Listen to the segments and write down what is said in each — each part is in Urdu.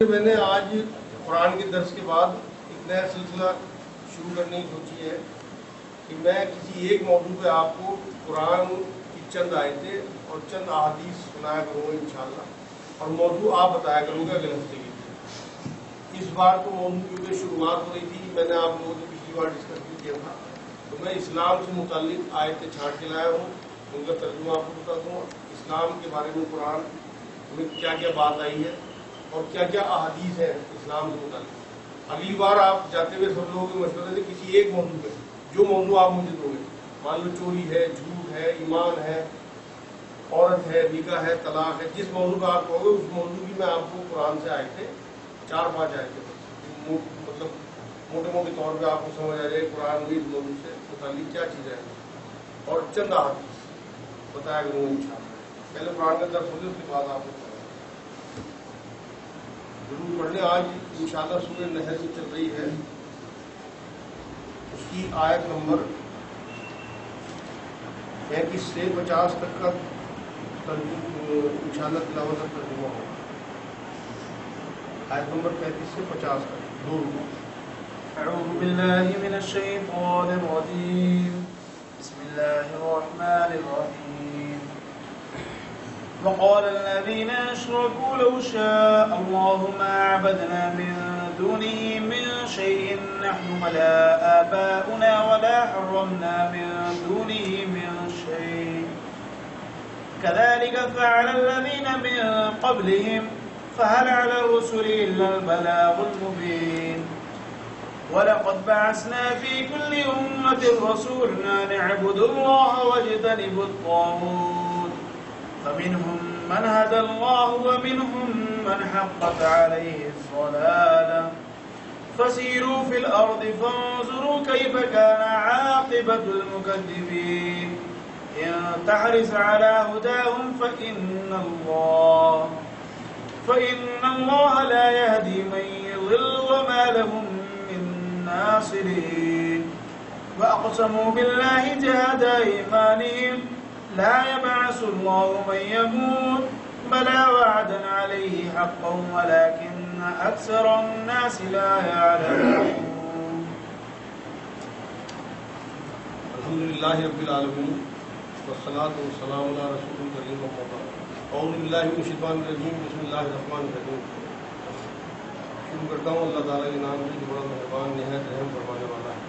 میں نے آج قرآن کے درس کے بعد ایک نیا سلسلہ شروع کرنے کی سوچی ہے کہ میں کسی ایک موضوع پہ آپ کو قرآن کی چند آیتیں اور چند احادیث سنایا کروں گا انشاءاللہ، اور موضوع آپ بتایا کروں گا اگلے ہفتے کی۔ اس بار تو موضوع کیونکہ شروعات ہو رہی تھی، میں نے آپ لوگوں سے پچھلی بار ڈسکس بھی کیا تھا، تو میں اسلام سے متعلق آیتیں چھانٹ کے لایا ہوں، ان کا ترجمہ آپ کو بتا دوں، اسلام کے بارے میں قرآن میں کیا کیا بات آئی ہے اور کیا کیا احادیث ہیں اسلام سے متعلق۔ اگلی بار آپ جاتے ہوئے سب لوگوں کے مشورے سے کسی ایک موضوع پہ، جو موضوع آپ مجھے دو گے، مان لو چوری ہے، جھوٹ ہے، ایمان ہے، عورت ہے، نکاح ہے، طلاق ہے، جس موضوع کا آپ کہو گے اس موضوع کی میں آپ کو قرآن سے آیتیں 4-5 آیتیں مطلب موٹے موٹے طور پہ آپ کو سمجھ آ جائے قرآن میں اس موضوع سے متعلق کیا چیزیں ہیں، اور چند احادیث بتایا کروں گا انشاءاللہ۔ پہلے قرآن کا درس ہوگا، اس کے بعد آپ کو ضرور پڑھنے۔ آج انشاءاللہ سورہ نحل میں چل رہی ہے، اس کی آیت نمبر 35 سے 50 تک کا انشاءاللہ تلاوت اور ترجمہ ہوگا۔ آیت نمبر 35 سے 50 تک، 2 رکوع۔ اعوذ باللہ من الشیطان الرجیم، بسم اللہ الرحمن الرحیم۔ وقال الذين أشركوا لو شاء الله ما عبدنا من دونه من شيء نحن ولا آباؤنا ولا حرمنا من دونه من شيء كذلك فعل الذين من قبلهم فهل على الرسل إلا البلاغ المبين ولقد بعثنا في كل أمة رسولا أن اعبدوا الله واجتنبوا الطاغوت فمنهم من هدى الله ومنهم من حقت عليه الضلالة فسيروا في الأرض فانظروا كيف كان عاقبة المكذبين إن تحرص على هداهم فإن الله لا يهدي من يضل وما لهم من ناصرين وأقسموا بالله جهد أيمانهم لا يبعث الله من يموت بلى وعدا عليه حقا ولكن أكثر الناس لا يعلمون۔ الحمد للہ رب العالمین والصلاة والسلام علی رسول الکریم اما بعد۔ اعوذ باللہ من الشیطان الرجیم، بسم اللہ الرحمن الرحیم۔ شروع کرتا ہوں اللہ تعالیٰ کے نام سے جو بڑا مہربان نہایت رحم فرمانے والا ہے۔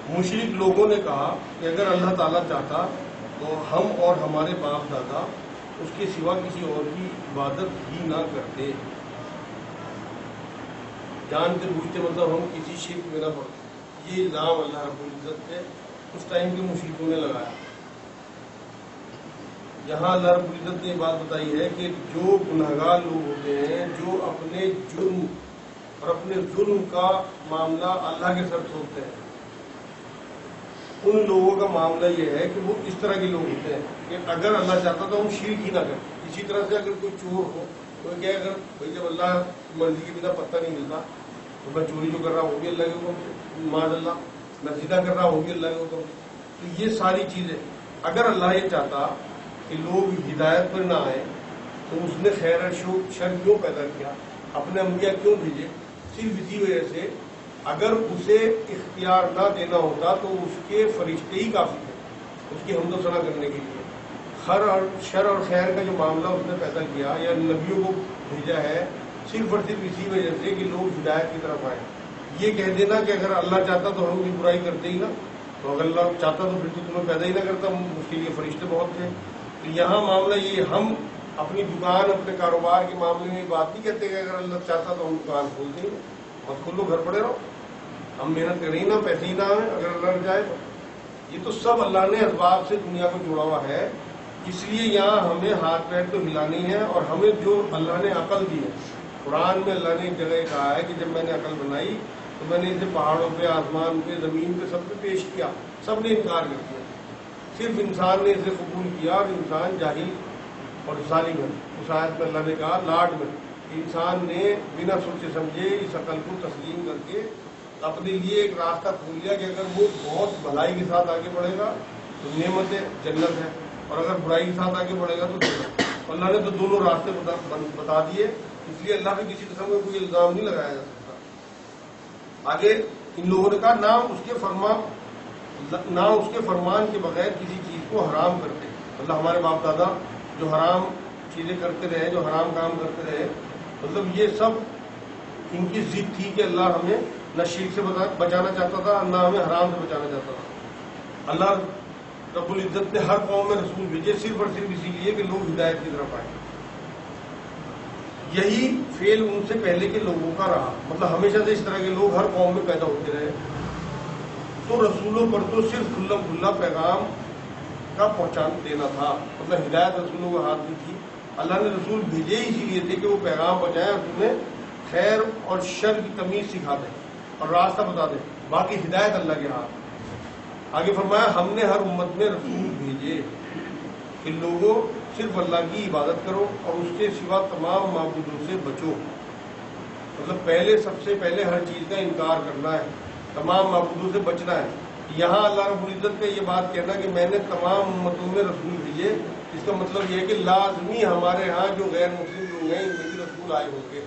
مشرک لوگوں نے کہا کہ اگر اللہ تعالیٰ چاہتا تو ہم اور ہمارے باپ دادا اس کے سوا کسی اور کی عبادت ہی نہ کرتے، جانتے بوجھتے، مطلب ہم کسی شرک میں نہ پڑتے۔ یہ الزام اللہ رب العزت نے اس ٹائم کے مشرکوں نے لگایا۔ یہاں اللہ رب العزت نے یہ بات بتائی ہے کہ جو گنہگار لوگ ہوتے ہیں، جو اپنے جرم اور اپنے ظلم کا معاملہ اللہ کے سر تھوپتے ہیں، ان لوگوں کا معاملہ یہ ہے کہ وہ اس طرح کے لوگ ہوتے ہیں کہ اگر اللہ چاہتا تو ہم شرک ہی نہ کریں۔ اسی طرح سے اگر کوئی چور ہو تو کیا، اگر بھائی جب اللہ کی مرضی کے بنا پتہ نہیں ملتا تو میں چوری جو کر رہا ہوں وہ بھی اللہ کے حکم سے، معاذ اللہ میں زنا کر رہا ہوں وہ بھی اللہ کے حکم سے۔ تو یہ ساری چیزیں اگر اللہ یہ چاہتا کہ لوگ ہدایت پر نہ آئیں تو اس نے خیر اور شر کیوں پیدا کیا، اپنے انبیاء کیوں بھیجے؟ صرف اسی وجہ سے اگر اسے اختیار نہ دینا ہوتا تو اس کے فرشتے ہی کافی تھے اس کی حمد و ثنا کرنے کے لیے۔ شر اور خیر کا جو معاملہ اس نے پیدا کیا یا نبیوں کو بھیجا ہے صرف اور صرف اسی وجہ سے کہ لوگ ہدایت کی طرف آئیں۔ یہ کہہ دینا کہ اگر اللہ چاہتا تو ہم یہ برائی کرتے ہی نا، تو اگر اللہ چاہتا تو پھر تو تمہیں پیدا ہی نہ کرتا، اس کے لیے فرشتے بہت تھے۔ تو یہاں معاملہ یہ، ہم اپنی دکان اپنے کاروبار کے معاملے میں یہ بات نہیں کہتے کہ اگر اللہ چاہتا تو ہم دکان کھول دیں گے، مت کھولو، گھر پڑے رہو، ہم محنت کریں نا، پیسے ہی نہ آئیں اگر اللہ نے چاہے تو۔ یہ تو سب اللہ نے اسباب سے دنیا کو جوڑا ہوا ہے، اس لیے یہاں ہمیں ہاتھ پیر تو ہلانی ہے، اور ہمیں جو اللہ نے عقل دی ہے، قرآن میں اللہ نے ایک جگہ کہا ہے کہ جب میں نے عقل بنائی تو میں نے اسے پہاڑوں پہ، آسمان پہ، زمین پہ، سب پہ پیش کیا، سب نے انکار کر دیا، صرف انسان نے اسے قبول کیا، اور انسان جاہل اور ظالم ہے۔ اس آیت میں اللہ نے کہا لاڈ میں، انسان نے بنا سوچے سمجھے اس عقل کو تسلیم کر کے اپنے لیے ایک راستہ کھول لیا کہ اگر وہ بہت بھلائی کے ساتھ آگے بڑھے گا تو نعمت جنت ہے، اور اگر برائی کے ساتھ آگے بڑھے گا تو اللہ نے تو دونوں راستے بتا دیے، اس لیے اللہ نے کسی قسم کا کوئی الزام نہیں لگایا جا سکتا۔ آگے ان لوگوں نے کہا نہ اس کے فرمان کے بغیر کسی چیز کو حرام کرتے، مطلب ہمارے باپ دادا جو حرام چیزیں کرتے رہے، جو حرام کام کرتے رہے، مطلب یہ سب ان کی ضد تھی کہ اللہ ہمیں نہ شرک سے بچانا چاہتا تھا، نہ ہمیں حرام سے بچانا چاہتا تھا۔ اللہ رب العزت نے ہر قوم میں رسول بھیجے صرف اور صرف اسی لیے کہ لوگ ہدایت کی طرف آئیں۔ یہی فعل ان سے پہلے کے لوگوں کا رہا، مطلب ہمیشہ سے اس طرح کے لوگ ہر قوم میں پیدا ہوتے رہے۔ تو رسولوں پر تو صرف کھلا کھلا پیغام کا پہنچان دینا تھا، مطلب ہدایت رسولوں کے ہاتھ میں تھی۔ اللہ نے رسول بھیجے ہی اسی لیے تھے کہ وہ پیغام پہنچائیں اور تمہیں خیر اور شر کی تمیز سکھا دیں اور راستہ بتا دیں، باقی ہدایت اللہ کے ہاتھ۔ آگے فرمایا ہم نے ہر امت میں رسول بھیجے کہ لوگوں صرف اللہ کی عبادت کرو اور اس کے سوا تمام معبودوں سے بچو، مطلب سب سے پہلے ہر چیز کا انکار کرنا ہے، تمام معبودوں سے بچنا ہے۔ یہاں اللہ رب العزت کا یہ بات کہنا کہ میں نے تمام امتوں میں رسول بھیجے، اس کا مطلب یہ ہے کہ لازمی ہمارے ہاں جو غیر مسلم لوگ ہیں ان میں بھی رسول آئے ہوں گے۔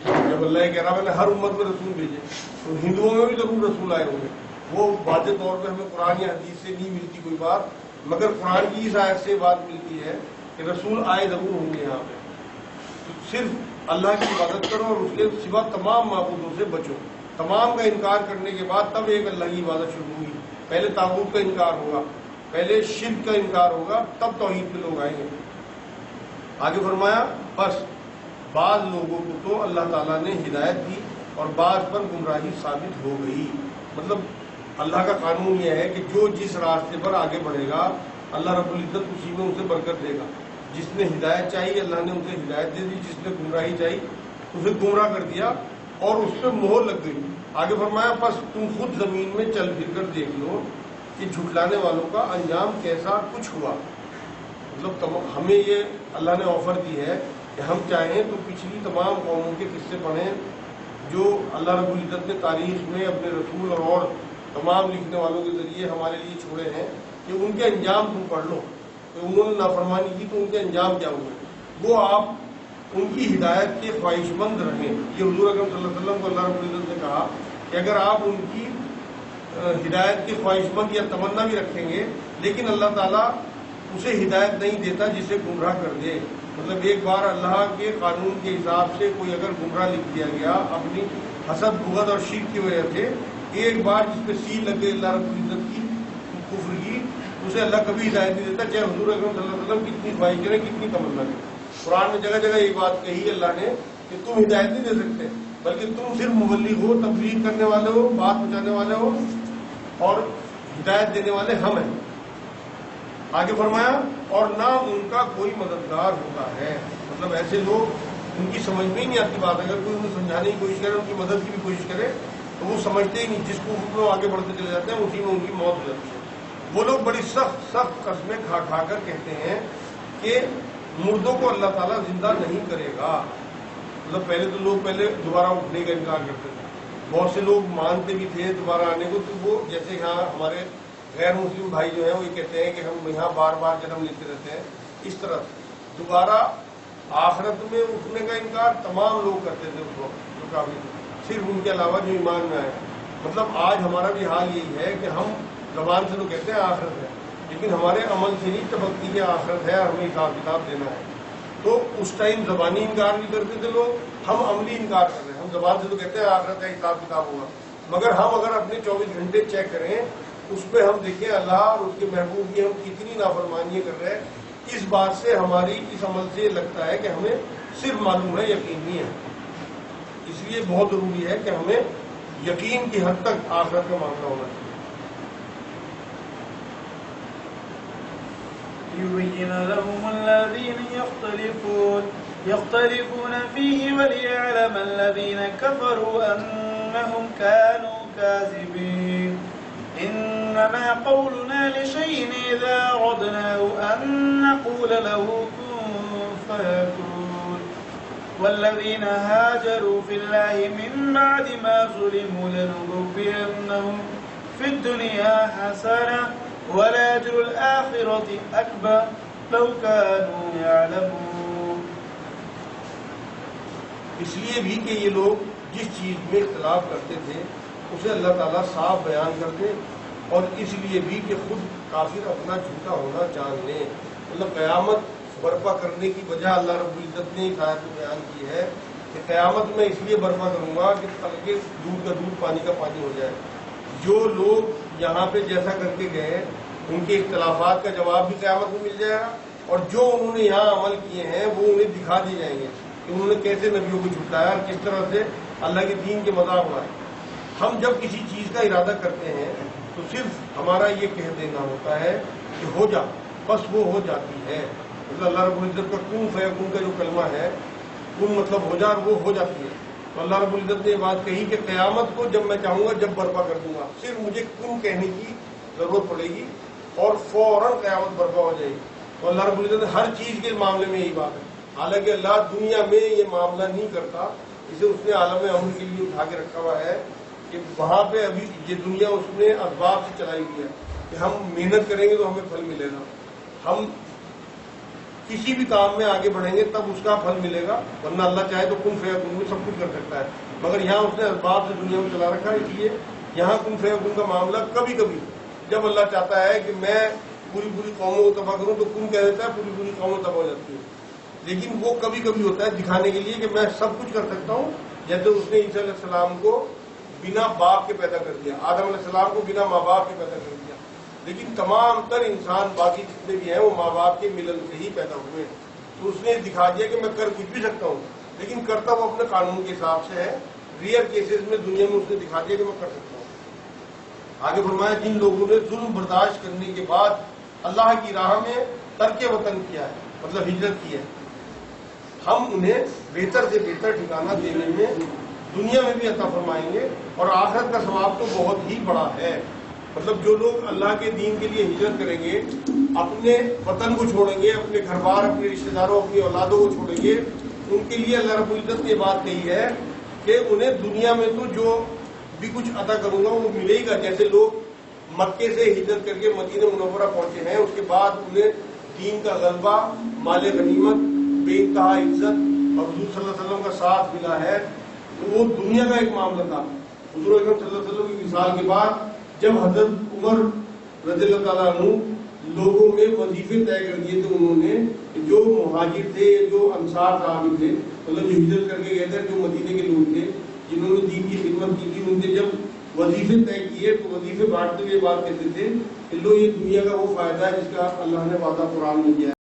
جب اللہ یہ کہہ رہا میں نے ہر امت میں رسول بھیجے تو ہندوؤں میں بھی ضرور رسول آئے ہوں گے۔ وہ واضح طور پہ ہمیں قرآن یا حدیث سے نہیں ملتی کوئی بات، مگر قرآن کی اس آیت سے بات ملتی ہے کہ رسول آئے ضرور ہوں گے یہاں پہ۔ تو صرف اللہ کی عبادت کرو اور اس کے سوا تمام معبودوں سے بچو۔ تمام کا انکار کرنے کے بعد تب ایک اللہ کی عبادت شروع ہوگی، پہلے طاغوت کا انکار ہوگا، پہلے شرک کا انکار ہوگا، تب توحید پہ لوگ آئیں گے۔ آگے فرمایا بس بعض لوگوں کو تو اللہ تعالیٰ نے ہدایت دی اور بعض پر گمراہی ثابت ہو گئی، مطلب اللہ کا قانون یہ ہے کہ جو جس راستے پر آگے بڑھے گا اللہ رب العزت اسی میں اسے برکت دے گا۔ جس نے ہدایت چاہیے اللہ نے اسے ہدایت دے دی، جس نے گمراہی چاہی اسے گمراہ کر دیا اور اس پہ مہر لگ گئی۔ آگے فرمایا بس تم خود زمین میں چل پھر کر دیکھ لو کہ جھٹلانے والوں کا انجام کیسا کچھ ہوا۔ مطلب ہمیں یہ اللہ نے آفر دی ہے کہ ہم چاہیں تو پچھلی تمام قوموں کے قصے پڑھیں جو اللہ رب العزت نے تاریخ میں اپنے رسول اور تمام لکھنے والوں کے ذریعے ہمارے لیے چھوڑے ہیں، کہ ان کے انجام تم پڑھ لو کہ انہوں نے نافرمانی کی تو ان کے انجام کیا ہوئے، وہ آپ ان کی ہدایت کے خواہش مند رہیں۔ یہ حضور اکرم صلی اللہ علیہ وسلم کو اللہ رب العزت نے کہا کہ اگر آپ ان کی ہدایت کے خواہش مند یا تمنا بھی رکھیں گے لیکن اللہ تعالیٰ اسے ہدایت نہیں دیتا جسے گمراہ کر دے۔ مطلب ایک بار اللہ کے قانون کے حساب سے کوئی اگر گمراہ لکھ دیا گیا اپنی حسد بغض اور شرک کی وجہ سے، ایک بار جس پہ سیل لگ گئی اللہ رب العزت کی کفر کی، اسے اللہ کبھی ہدایت نہیں دیتا، چاہے حضور اکرم صلی اللہ علیہ وسلم کتنی خواہش کریں کتنی تمنا کریں۔ قرآن میں جگہ جگہ یہ بات کہی اللہ نے کہ تم ہدایت نہیں دے سکتے، بلکہ تم صرف مبلغ ہو، تبلیغ کرنے والے ہو، بات پہنچانے والے ہو، اور ہدایت دینے والے ہم ہیں۔ آگے فرمایا اور نہ ان کا کوئی مددگار ہوتا ہے، مطلب ایسے لوگ ان کی سمجھ میں ہی نہیں آتی بات، اگر کوئی انہیں سمجھانے کی کوشش کرے ان کی مدد کی بھی کوشش کرے تو وہ سمجھتے ہی نہیں، جس کو وہ آگے بڑھتے چلے جاتے ہیں اسی میں ان کی موت ہو جاتی ہے۔ وہ لوگ بڑی سخت سخت قسمیں کھا کھا کر کہتے ہیں کہ مردوں کو اللہ تعالیٰ زندہ نہیں کرے گا، مطلب پہلے تو لوگ دوبارہ اٹھنے کا انکار کرتے تھے، بہت سے لوگ مانتے بھی تھے دوبارہ آنے کو، تو وہ جیسے یہاں ہمارے غیر مسلم بھائی جو ہیں وہ یہ کہتے ہیں کہ ہم یہاں بار بار جنم لیتے رہتے ہیں، اس طرح دوبارہ آخرت میں اٹھنے کا انکار تمام لوگ کرتے تھے اس وقت، جو کافی صرف ان کے علاوہ جو ایمان میں آئے۔ مطلب آج ہمارا بھی حال یہی ہے کہ ہم زبان سے تو کہتے ہیں آخرت ہے، لیکن ہمارے عمل سے نہیں ٹپکتی کہ آخرت ہے اور ہمیں حساب کتاب دینا ہے۔ تو اس ٹائم زبانی انکار نہیں کرتے تھے لوگ، ہم عملی انکار کر رہے ہیں۔ ہم زبان سے تو کہتے ہیں آخرت ہے حساب کتاب ہوگا، مگر ہم اگر اپنے 24 گھنٹے چیک کریں اس پہ ہم دیکھیں اللہ اور اس کے محبوب کی ہم کتنی نافرمانیاں کر رہے ہیں، اس بات سے ہماری اس عمل سے لگتا ہے کہ ہمیں صرف معلوم ہے، یقین نہیں ہے۔ اس لیے بہت ضروری ہے کہ ہمیں یقین کی حد تک آخرت کا معاملہ ہونا چاہیے۔ ليبين لهم الذين يختلفون فيه وليعلم الذين كفروا أنهم كانوا كاذبين. إنما قولنا لشيء إذا أردناه أن نقول له كن فيكون. والذين هاجروا في الله من بعد ما ظلموا لنبوئنهم في الدنيا حسنة ولأجر الآخرة أكبر لو كانوا يعلمون. اس لیے بھی کہ یہ لوگ جس چیز میں اختلاف کرتے تھے اسے اللہ تعالیٰ صاف بیان کرتے، اور اس لیے بھی کہ خود کافر اپنا جھوٹا ہونا جان لیں. مطلب قیامت برپا کرنے کی وجہ اللہ رب العزت نے اس آیت میں بیان کی ہے کہ قیامت میں اس لیے برپا کروں گا کہ تاکہ دودھ کا دودھ پانی کا پانی ہو جائے. جو لوگ یہاں پہ جیسا کر کے گئے ان کے اختلافات کا جواب بھی قیامت میں مل جائے گا، اور جو انہوں نے یہاں عمل کیے ہیں وہ انہیں دکھا دیے جائیں گے کہ انہوں نے کیسے نبیوں کو جھٹلایا اور کس طرح سے اللہ کے دین کے مذاق اڑائے. ہم جب کسی چیز کا ارادہ کرتے ہیں تو صرف ہمارا یہ کہہ دینا ہوتا ہے کہ ہو جا، بس وہ ہو جاتی ہے. مطلب اللہ رب العزت کا کن فیکون کا جو کلمہ ہے، کن مطلب ہو جا اور وہ ہو جاتی ہے. تو اللہ رب العزت نے یہ بات کہی کہ قیامت کو جب میں چاہوں گا جب برپا کر دوں گا، صرف مجھے کن کہنے کی ضرورت پڑے گی اور فوراً قیامت برپا ہو جائے گی. تو اللہ رب العزت ہر چیز کے معاملے میں یہی بات ہے. حالانکہ اللہ دنیا میں یہ معاملہ نہیں کرتا، اسے اس نے عالم امر کے لیے اٹھا کے رکھا ہوا ہے کہ وہاں پہ ابھی یہ دنیا اس نے اسباب سے چلائی ہوئی ہے کہ ہم محنت کریں گے تو ہمیں پھل ملے گا، ہم کسی بھی کام میں آگے بڑھیں گے تب اس کا پھل ملے گا، ورنہ اللہ چاہے تو کن فیکون میں سب کچھ کر سکتا ہے. مگر یہاں اس نے اسباب سے دنیا میں چلا رکھا ہے، اس لیے یہاں کن فیکون کا معاملہ کبھی کبھی جب اللہ چاہتا ہے کہ میں پوری قوموں کو تباہ کروں تو کن کہہ دیتا ہے، پوری قومیں تباہ ہو جاتی ہیں. لیکن وہ کبھی کبھی ہوتا ہے دکھانے کے لیے کہ میں سب کچھ کر سکتا ہوں. جیسے اس نے عیسیٰ علیہ السلام کو بنا باپ کے پیدا کر دیا، آدم علیہ السلام کو بنا ماں باپ کے پیدا کر دیا، لیکن تمام تر انسان باقی جتنے بھی ہیں وہ ماں باپ کے ملن سے ہی پیدا ہوئے. تو اس نے دکھا دیا کہ میں کر کچھ بھی سکتا ہوں، لیکن کرتا وہ اپنے قانون کے حساب سے ہے. ریئر کیسز میں دنیا میں اس نے دکھا دیا کہ میں کر سکتا ہوں. آگے فرمایا جن لوگوں نے ظلم برداشت کرنے کے بعد اللہ کی راہ میں ترک وطن کیا ہے، مطلب ہجرت کی ہے، ہم انہیں بہتر سے بہتر ٹھکانہ دینے میں دنیا میں بھی عطا فرمائیں گے، اور آخرت کا ثواب تو بہت ہی بڑا ہے. مطلب جو لوگ اللہ کے دین کے لیے ہجرت کریں گے، اپنے وطن کو چھوڑیں گے، اپنے گھر بار، اپنے رشتہ داروں، اپنی اولادوں کو چھوڑیں گے، ان کے لیے اللہ رب العزت نے یہ بات کہی ہے کہ انہیں دنیا میں تو جو بھی کچھ عطا کروں گا وہ ملے گا. جیسے لوگ مکے سے ہجرت کر کے مدینہ منورہ پہنچے ہیں، اس کے بعد انہیں دین کا غلبہ، مال غنیمت، بے انتہا عزت اور حضور صلی اللہ علیہ وسلم کا ساتھ ملا ہے. تو وہ دنیا کا ایک معاملہ تھا. حضور اکرم صلی اللہ علیہ وسلم کی وصال کے بعد جب حضرت عمر رضی اللہ تعالیٰ عنہ لوگوں میں وظیفے طے کر دیے تھے، انہوں نے جو مہاجر تھے، جو انصار صحابی تھے، مطلب جو ہجرت کر کے گئے تھے، جو مدینے کے لوگ تھے جنہوں نے دین کی خدمت کی تھی، ان کے جب وظیفے طے کیے تو وظیفے بانٹتے ہوئے بات کہتے تھے کہ لو یہ دنیا کا وہ فائدہ ہے جس کا اللہ نے وعدہ قرآن میں کیا ہے.